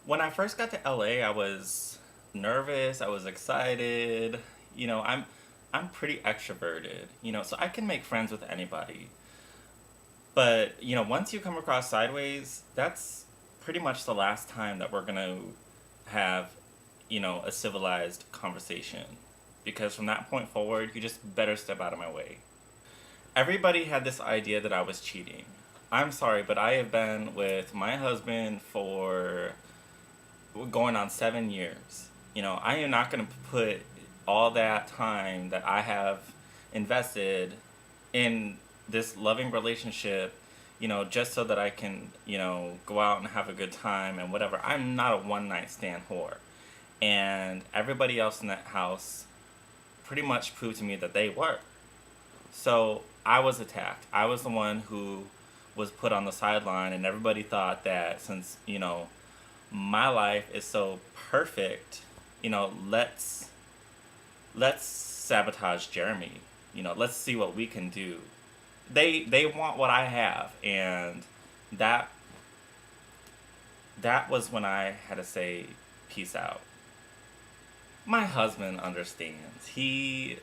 When I first got to LA, I was nervous, I was excited. I'm pretty extroverted, so I can make friends with anybody. But, once you come across sideways, that's pretty much the last time that we're going to have, a civilized conversation. Because from that point forward, you just better step out of my way. Everybody had this idea that I was cheating. I'm sorry, but I have been with my husband for going on 7 years. I am not going to put all that time that I have invested in this loving relationship, just so that I can, go out and have a good time and whatever. I'm not a one night stand whore. And everybody else in that house pretty much proved to me that they were. So I was attacked. I was the one who was put on the sideline, and everybody thought that since, my life is so perfect, let's sabotage Jeremy. Let's see what we can do. They want what I have, and that that was when I had to say peace out. My husband understands. He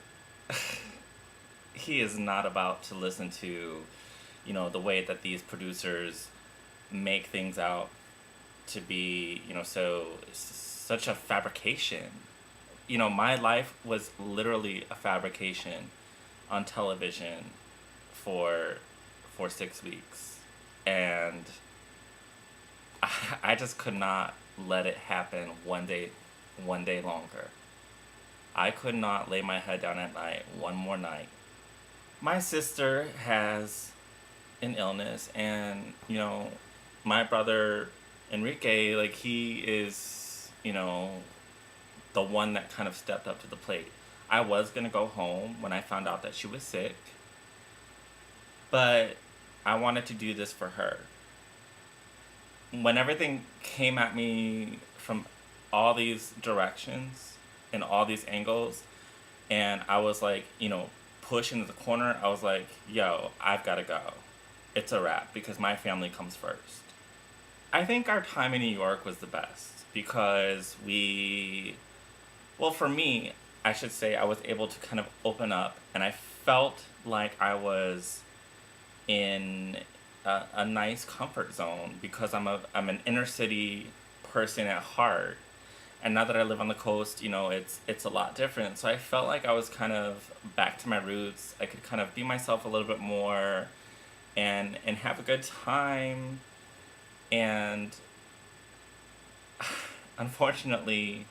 is not about to listen to, the way that these producers make things out to be, such a fabrication. My life was literally a fabrication on television for 6 weeks, and I just could not let it happen one day longer. I could not lay my head down at night one more night. My sister has an illness, and my brother Enrique, like, he is, the one that kind of stepped up to the plate. I was gonna go home when I found out that she was sick, but I wanted to do this for her. When everything came at me from all these directions and all these angles, and I was like, pushed into the corner, I was like, yo, I've gotta go. It's a wrap because my family comes first. I think our time in New York was the best because well, for me, I should say I was able to kind of open up, and I felt like I was in a nice comfort zone because I'm an inner city person at heart, and now that I live on the coast, it's a lot different. So I felt like I was kind of back to my roots. I could kind of be myself a little bit more, and have a good time. And unfortunately,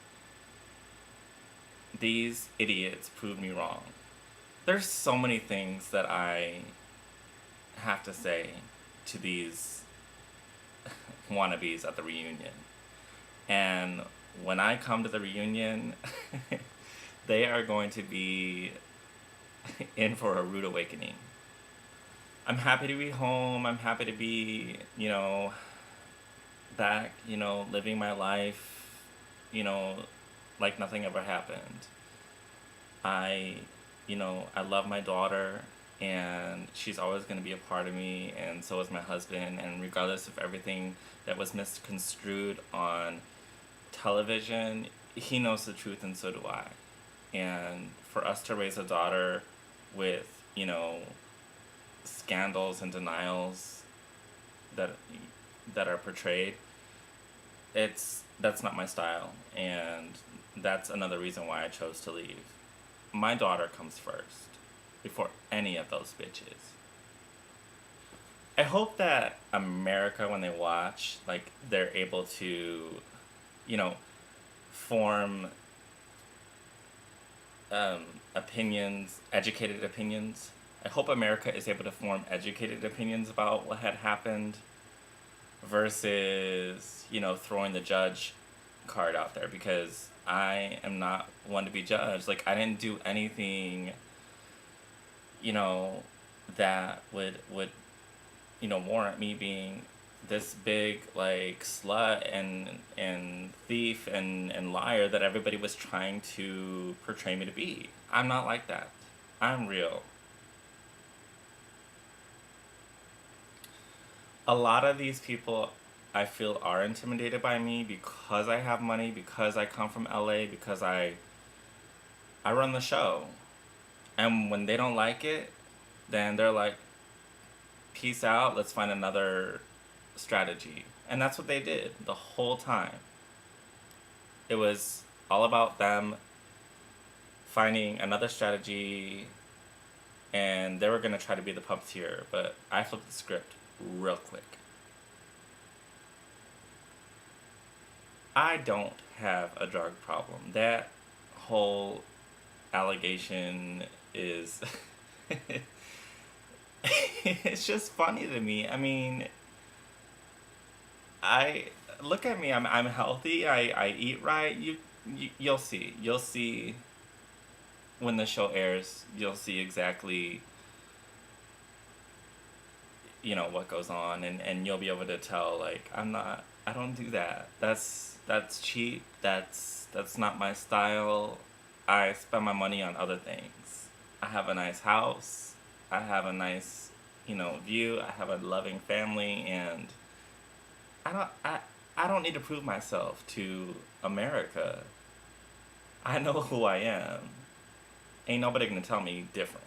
these idiots proved me wrong. There's so many things that I have to say to these wannabes at the reunion. And when I come to the reunion, they are going to be in for a rude awakening. I'm happy to be home. I'm happy to be, back, living my life, you know, like nothing ever happened. I, I love my daughter, and she's always going to be a part of me, and so is my husband. And regardless of everything that was misconstrued on television, he knows the truth, and so do I. And for us to raise a daughter with, scandals and denials that are portrayed, that's not my style, and that's another reason why I chose to leave. My daughter comes first before any of those bitches. I hope that America, when they watch, like, they're able to, you know, form um, opinions, educated opinions. I hope America is able to form educated opinions about what had happened versus, throwing the judge card out there, because I am not one to be judged. Like, I didn't do anything, you know, that would warrant me being this big, like, slut and thief and liar that everybody was trying to portray me to be. I'm not like that. I'm real. A lot of these people, I feel are intimidated by me because I have money, because I come from LA, because I run the show. And when they don't like it, then they're like, peace out, let's find another strategy. And that's what they did the whole time. It was all about them finding another strategy, and they were going to try to be the puppeteer, but I flipped the script real quick. I don't have a drug problem. That whole allegation is it's just funny to me. I mean, I look at me. I'm healthy. I eat right. You'll see. You'll see when the show airs. You'll see exactly what goes on, and you'll be able to tell, like, I don't do that. That's cheap. That's not my style. I spend my money on other things. I have a nice house. I have a nice, view. I have a loving family, and I don't I I don't need to prove myself to America. I know who I am. Ain't nobody gonna tell me different.